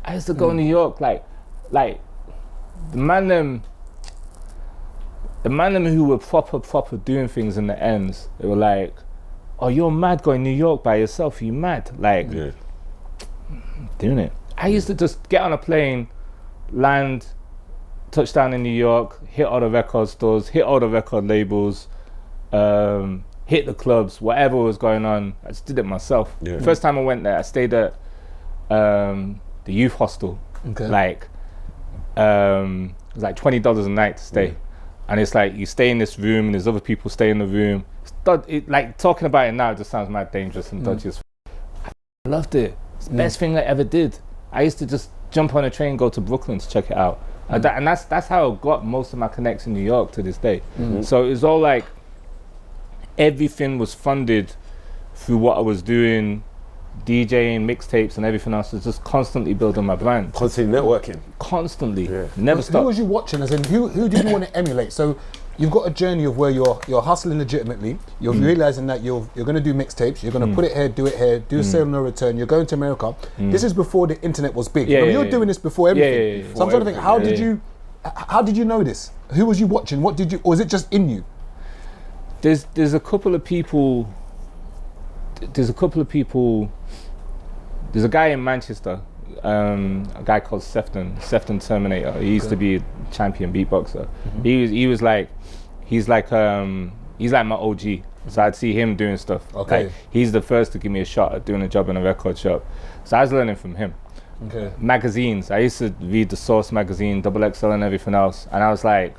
I used to go to New York, like the man them who were proper doing things in the ends, they were like, oh, you're mad going New York by yourself, you mad? Like, doing it. I used to just get on a plane, land, touchdown in New York, hit all the record stores, hit all the record labels, hit the clubs, whatever was going on, I just did it myself. Yeah. First time I went there, I stayed at the youth hostel. Okay. Like, it was like $20 a night to stay. Yeah. And it's like, you stay in this room and there's other people stay in the room. Like, talking about it now, it just sounds mad dangerous and dodgy as I loved it. It's the best thing I ever did. I used to just jump on a train and go to Brooklyn to check it out. And that's how I got most of my connects in New York to this day. So it was all like, everything was funded through what I was doing, DJing, mixtapes and everything else. Was just constantly building my brand. Constantly networking. Constantly, never stopped. Who was you watching? As in, who did you want to emulate? So you've got a journey of where you're hustling legitimately. You're realizing that you're going to do mixtapes. You're going to put it here, do it here, do sale no return. You're going to America. This is before the internet was big. You're doing this before everything. So I'm trying to think, how did you know this? Who was you watching? What did you, or is it just in you? There's a couple of people. There's a guy in Manchester, a guy called Sefton Terminator. He used to be a champion beatboxer. He's like my OG. So I'd see him doing stuff. Okay. Like, he's the first to give me a shot at doing a job in a record shop. So I was learning from him. Okay. Magazines. I used to read the Source magazine, Double XL and everything else. And I was like,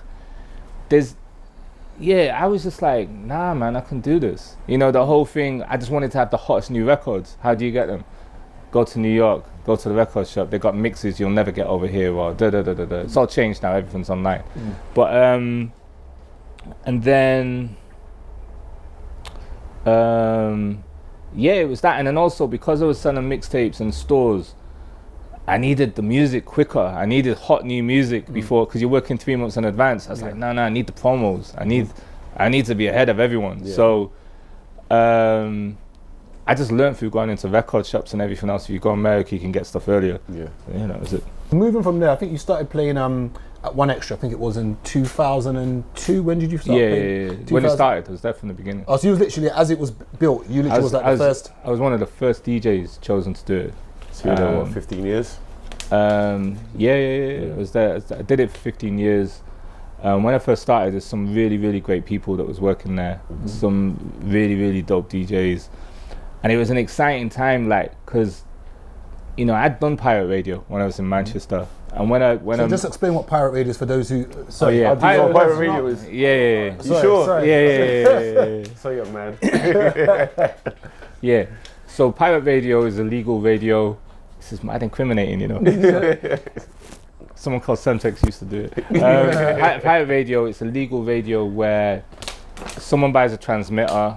I was just like, nah, man, I can do this. You know, the whole thing, I just wanted to have the hottest new records. How do you get them? Go to New York, go to the record shop. They got mixes you'll never get over here, or da-da-da-da-da. It's all changed now, everything's online. But, and then, it was that. And then also, because I was selling mixtapes in stores, I needed the music quicker. I needed hot new music before, because you're working 3 months in advance. I was like, no, I need the promos. I need to be ahead of everyone. Yeah. So I just learned through going into record shops and everything else. If you go to America, you can get stuff earlier. Yeah. So, that was it. Moving from there, I think you started playing at One Extra. I think it was in 2002. When did you start playing? Yeah. When it started, it was there from the beginning. Oh, so you was literally, as it was built, you literally was like the first? I was one of the first DJs chosen to do it. So you know, what, 15 years? It was there. I did it for 15 years. When I first started, there's some really, really great people that was working there. Some really, really dope DJs. And it was an exciting time, like, because, I'd done pirate radio when I was in Manchester. And when just explain what pirate radio is for those who... Pirate radio is... Yeah. You sure? Yeah. So young, man. Yeah. So pirate radio is a legal radio. This is mad incriminating, Someone called Semtex used to do it. Pirate radio, it's a legal radio where someone buys a transmitter,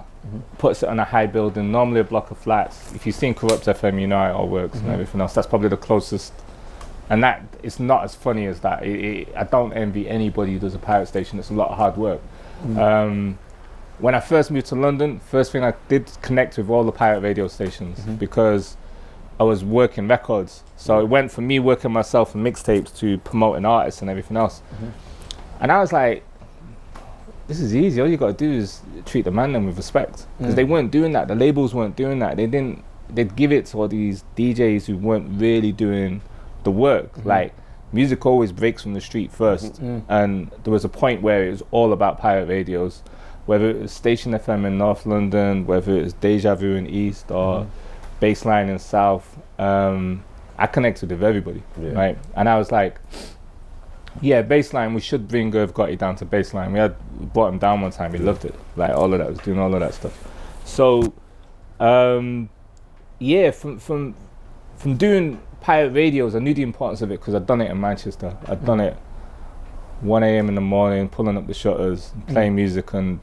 puts it on a high building, normally a block of flats. If you've seen Corrupt FM, you know how it all works and everything else. That's probably the closest. And that, it's not as funny as that. I don't envy anybody who does a pirate station. It's a lot of hard work. When I first moved to London, first thing I did connect with all the pirate radio stations because I was working records. So it went from me working myself in mixtapes to promoting artists and everything else. And I was like, this is easy. All you got to do is treat the man them with respect. Because they weren't doing that. The labels weren't doing that. They'd give it to all these DJs who weren't really doing the work. Like, music always breaks from the street first. And there was a point where it was all about pirate radios. Whether it was Station FM in North London, whether it was Deja Vu in East or Baseline in South, I connected with everybody, right? And I was like, Baseline, we should bring Irv Gotti down to Baseline. We brought him down one time, he loved it. Like, all of that, was doing all of that stuff. So, from doing pirate radios, I knew the importance of it because I'd done it in Manchester. I'd done it 1 a.m. in the morning, pulling up the shutters, playing music and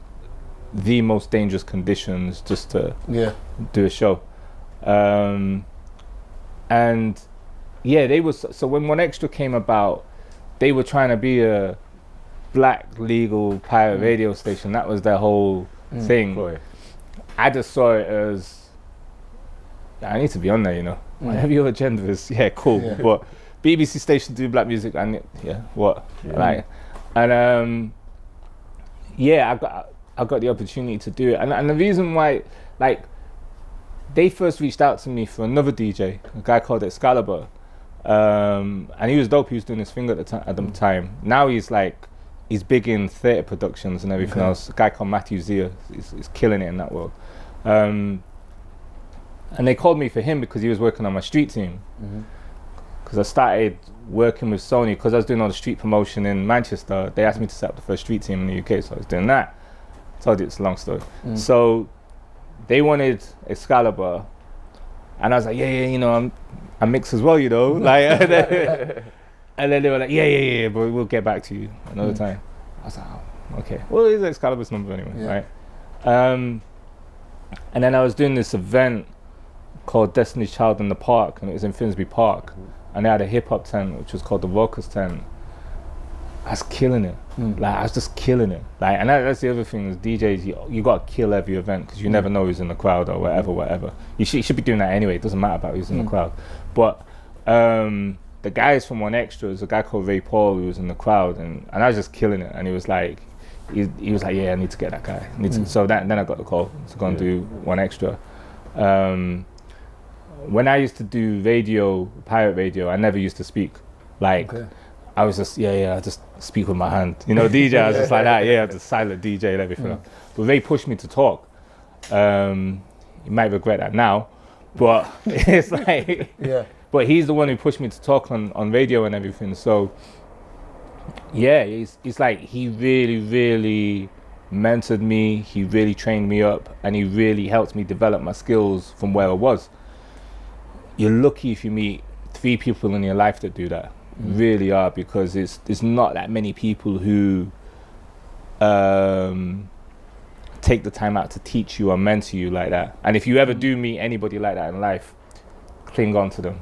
the most dangerous conditions just to do a show. They was, so when One Extra came about, they were trying to be a black legal pirate radio station. That was their whole thing. Boy. I just saw it as, I need to be on there, whatever your agenda is, yeah, cool. Yeah. But BBC station do black music, and yeah, what? Yeah. Like, and yeah, I got the opportunity to do it, and the reason why, like, they first reached out to me for another DJ, a guy called Excalibur, and he was dope. He was doing his thing at the time. Now he's big in theatre productions and everything else. A guy called Matthew Zia is killing it in that world. And they called me for him because he was working on my street team. Because I started working with Sony, because I was doing all the street promotion in Manchester. They asked me to set up the first street team in the UK, so I was doing that. Told you it's a long story. So they wanted Excalibur, and I was like, yeah, you know, I mix as well, you know, like, and then they were like, yeah, but we'll get back to you another time. I was like, oh, okay. Well, it's Excalibur's number anyway, right? And then I was doing this event called Destiny's Child in the Park, and it was in Finsbury Park, and they had a hip hop tent which was called the Rocker's tent. I was killing it. Like, I was just killing it. Like, and that's the other thing is DJs, you got to kill every event because you never know who's in the crowd or whatever. You should be doing that anyway. It doesn't matter about who's in the crowd. But the guys from One Extra, there's a guy called Ray Paul who was in the crowd, and I was just killing it. And he was like, yeah, I need to get that guy. So then I got the call to go and do One Extra. When I used to do radio, pirate radio, I never used to speak. Like, I was just, I just speak with my hand. You know, DJ, I was just like that, I'm just silent DJ and everything. But they pushed me to talk. You might regret that now, but it's like, but he's the one who pushed me to talk on radio and everything. So, yeah, it's like he really, really mentored me. He really trained me up, and he really helped me develop my skills from where I was. You're lucky if you meet 3 people in your life that do that. Really are, because there's not that many people who take the time out to teach you or mentor you like that. And if you ever do meet anybody like that in life, cling on to them,